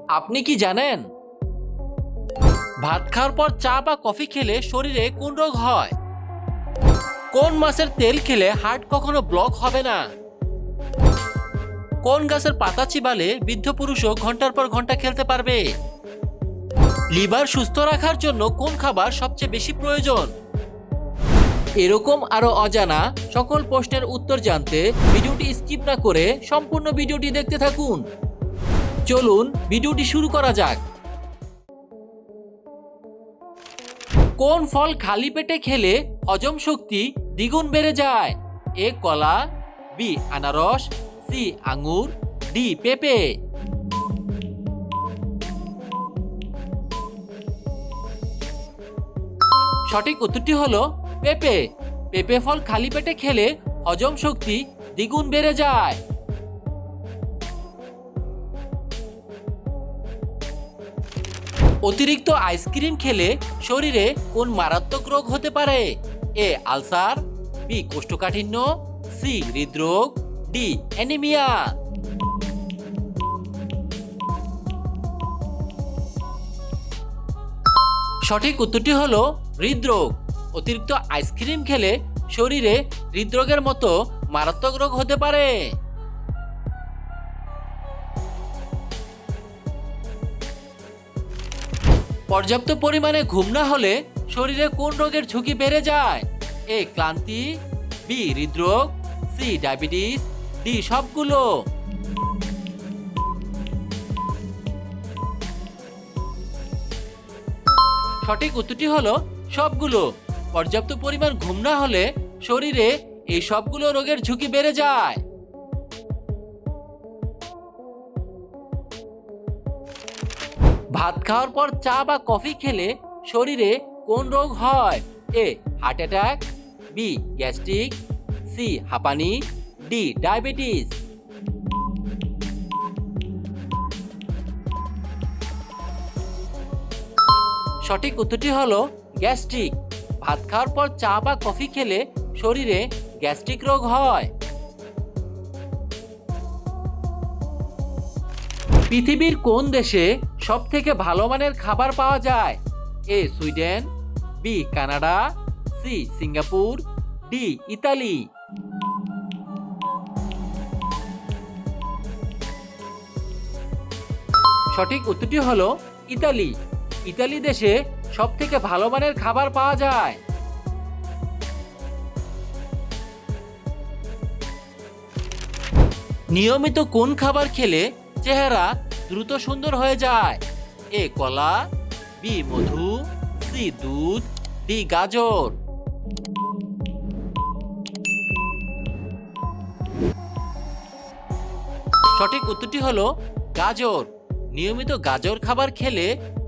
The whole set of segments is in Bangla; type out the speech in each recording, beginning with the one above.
আপনি কি জানেন ভাত খাওয়ার পর চা বা কফি খেলে শরীরে কোন রোগ হয়? কোন মাছের তেল খেলে হার্ট কখনো ব্লক হবে না? কোন গাছের পাতা চিবালে বৃদ্ধ পুরুষও ঘন্টার পর ঘন্টা খেলতে পারবে? লিভার সুস্থ রাখার জন্য কোন খাবার সবচেয়ে বেশি প্রয়োজন? এরকম আরো অজানা সকল প্রশ্নের উত্তর জানতে ভিডিওটি স্কিপ না করে সম্পূর্ণ ভিডিওটি দেখতে থাকুন। চলুন ভিডিওটি শুরু করা যাক। কোন ফল খালি পেটে খেলে হজম শক্তি দ্বিগুণ বেড়ে যায়? এ কলা, বি আনারস, সি আঙ্গুর, ডি পেঁপে। সঠিক উত্তরটি হলো পেঁপে। পেঁপে ফল খালি পেটে খেলে হজম শক্তি দ্বিগুণ বেড়ে যায়। অতিরিক্ত আইসক্রিম খেলে শরীরে কোন মারাত্মক রোগ হতে পারে? এ আলসার, বি কোষ্ঠকাঠিন্য, সি হৃদরোগ, ডি অ্যানিমিয়া। সঠিক উত্তরটি হলো হৃদরোগ। অতিরিক্ত আইসক্রিম খেলে শরীরে হৃদরোগের মতো মারাত্মক রোগ হতে পারে। পর্যাপ্ত পরিমাণে ঘুম না হলে শরীরে কোন রোগের ঝুঁকি বেড়ে যায়? এ ক্লান্তি, বি হৃদরোগ, সি ডায়াবেটিস, ডি সবগুলো। সঠিক উত্তরটি হলো সবগুলো। পর্যাপ্ত পরিমাণ ঘুম না হলে শরীরে এই সবগুলো রোগের ঝুঁকি বেড়ে যায়। ভাত খাওয়ার পর চা বা কফি খেলে শরীরে কোন রোগ হয়? A heart attack, B gastric, C হাঁপানি, ডি ডায়াবেটিস। সঠিক উত্তরটি হলো গ্যাস্ট্রিক। ভাত খাওয়ার পর চা বা কফি খেলে শরীরে গ্যাস্ট্রিক রোগ হয়। পৃথিবীর কোন দেশে সব থেকে ভালো মানের খাবার পাওয়া যায়? A Sweden, B Canada, C Singapore, D Italy. সঠিক উত্তরটি হলো ইতালি। ইতালি দেশে সব থেকে ভালো মানের খাবার পাওয়া যায়। নিয়মিত কোন খাবার খেলে চেহারা দ্রুত সুন্দর হয়ে যায়? এ কলা, বি মধু, সি দুধ, ডি গাজর। সঠিক উত্তরটি হলো গাজর। নিয়মিত গাজর খাবার খেলে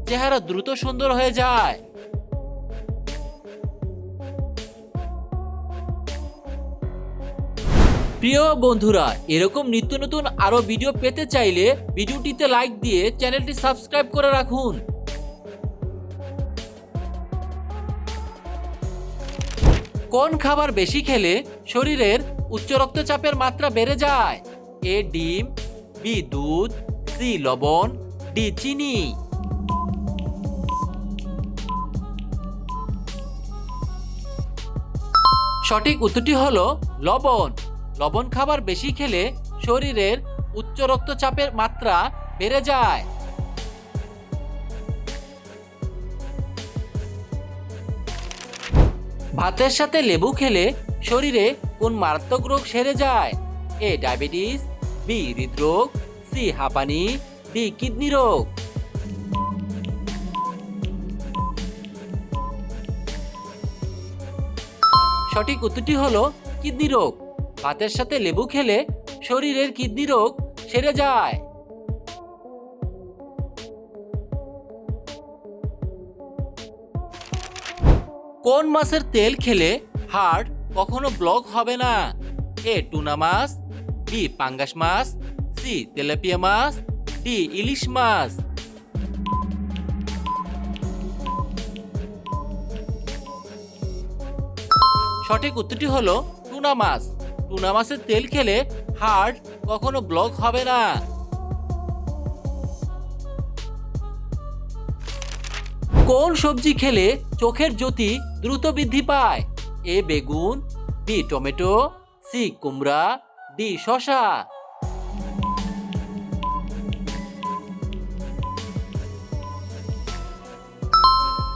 চেহারা দ্রুত সুন্দর হয়ে যায়। প্রিয় বন্ধুরা, এরকম নিত্য নতুন আরো ভিডিও পেতে চাইলে ভিডিওটিতে লাইক দিয়ে চ্যানেলটি সাবস্ক্রাইব করে রাখুন। কোন খাবার বেশি খেলে শরীরের উচ্চ রক্তচাপের মাত্রা বেড়ে যায়? এ ডিম, বি দুধ, সি লবণ, ডি চিনি। সঠিক উত্তরটি হলো লবণ। লবণ খাবার বেশি খেলে শরীরের উচ্চ রক্তচাপের মাত্রা বেড়ে যায়। ভাতের সাথে লেবু খেলে শরীরে কোন মারাত্মক রোগ সেরে যায়? এ ডায়াবেটিস, বি হৃদরোগ, সি হাঁপানি, ডি কিডনি রোগ। সঠিক উত্তরটি হলো কিডনি রোগ। ভাতের সাথে লেবু খেলে শরীরের কিডনি রোগ সেরে যায়। কোন মাছের তেল খেলে হার্ট কখনো ব্লক হবে না? এ টুনা মাছ, বি পাঙ্গাস মাছ, সি তেলাপিয়া মাছ, ডি ইলিশ মাছ। সঠিক উত্তরটি হলো টুনা মাছ। টুনা মাছের তেল খেলে হার্ট কখনো ব্লক হবে না। কোন সবজি খেলে চোখের জ্যোতি দ্রুত বৃদ্ধি পায়? এ বেগুন, বি টমেটো, সি কুমড়া, ডি শসা।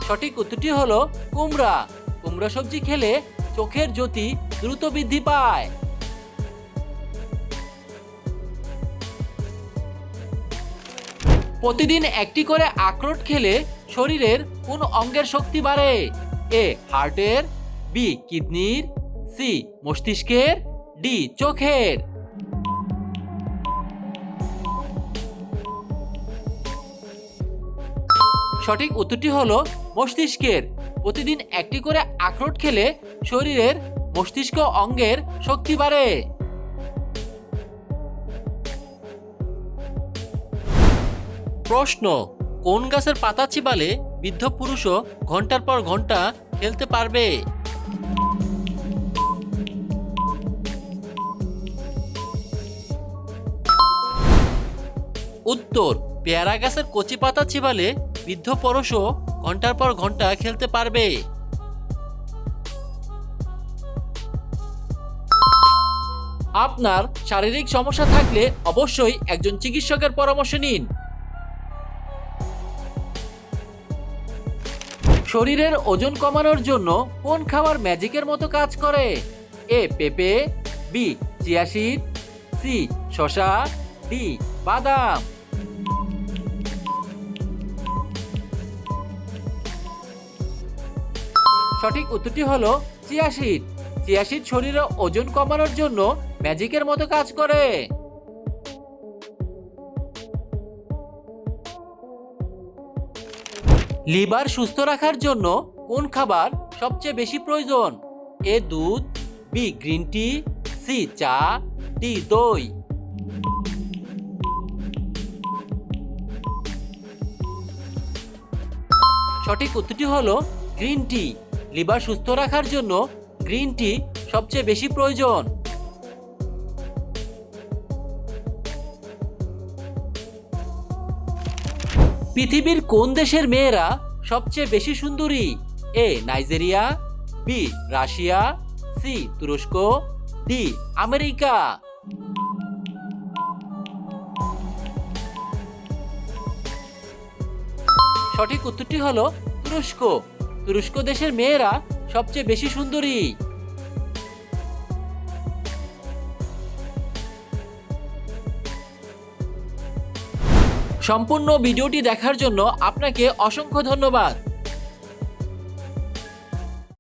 সঠিক উত্তরটি হলো কুমড়া। কুমড়া সবজি খেলে চোখের জ্যোতি দ্রুত বৃদ্ধি পায়। প্রতিদিন একটি করে আখরোট খেলে শরীরের কোন অঙ্গের শক্তি বাড়ে? এ হার্টের, বি কিডনির, সি মস্তিষ্কের, ডি চোখের। সঠিক উত্তরটি হলো মস্তিষ্কের। প্রতিদিন একটি করে আখরোট খেলে শরীরের মস্তিষ্ক অঙ্গের শক্তি বাড়ে। প্রশ্ন, কোন গাছের পাতা চিবালে বৃদ্ধ পুরুষও ঘন্টার পর ঘন্টা খেলতে পারবে? উত্তর, পেয়ারা গাছের কচি পাতা চিবালে বৃদ্ধ পুরুষও ঘন্টার পর ঘন্টা খেলতে পারবে। আপনার শারীরিক সমস্যা থাকলে অবশ্যই একজন চিকিৎসকের পরামর্শ নিন। শরীরের ওজন কমানোর জন্য কোন খাবার ম্যাজিকের মতো কাজ করে? এ পেঁপে, বি চিয়া সিড, সি শসা, ডি বাদাম। সঠিক উত্তরটি হলো চিয়া সিড। চিয়া সিড শরীরে ওজন কমানোর জন্য ম্যাজিকের মতো কাজ করে। লিভার সুস্থ রাখার জন্য কোন খাবার সবচেয়ে বেশি প্রয়োজন? এ দুধ, বি গ্রিন টি, সি চা, ডি দই। সঠিক উত্তরটি হলো গ্রিন টি। লিভার সুস্থ রাখার জন্য গ্রিন টি সবচেয়ে বেশি প্রয়োজন। পৃথিবীর কোন দেশের মেয়েরা সবচেয়ে বেশি সুন্দরী? এ নাইজেরিয়া, বি রাশিয়া, সি তুরস্ক, ডি আমেরিকা। সঠিক উত্তরটি হলো তুরস্ক। তুরস্ক দেশের মেয়েরা সবচেয়ে বেশি সুন্দরী। সম্পূর্ণ ভিডিওটি দেখার জন্য আপনাকে অসংখ্য ধন্যবাদ।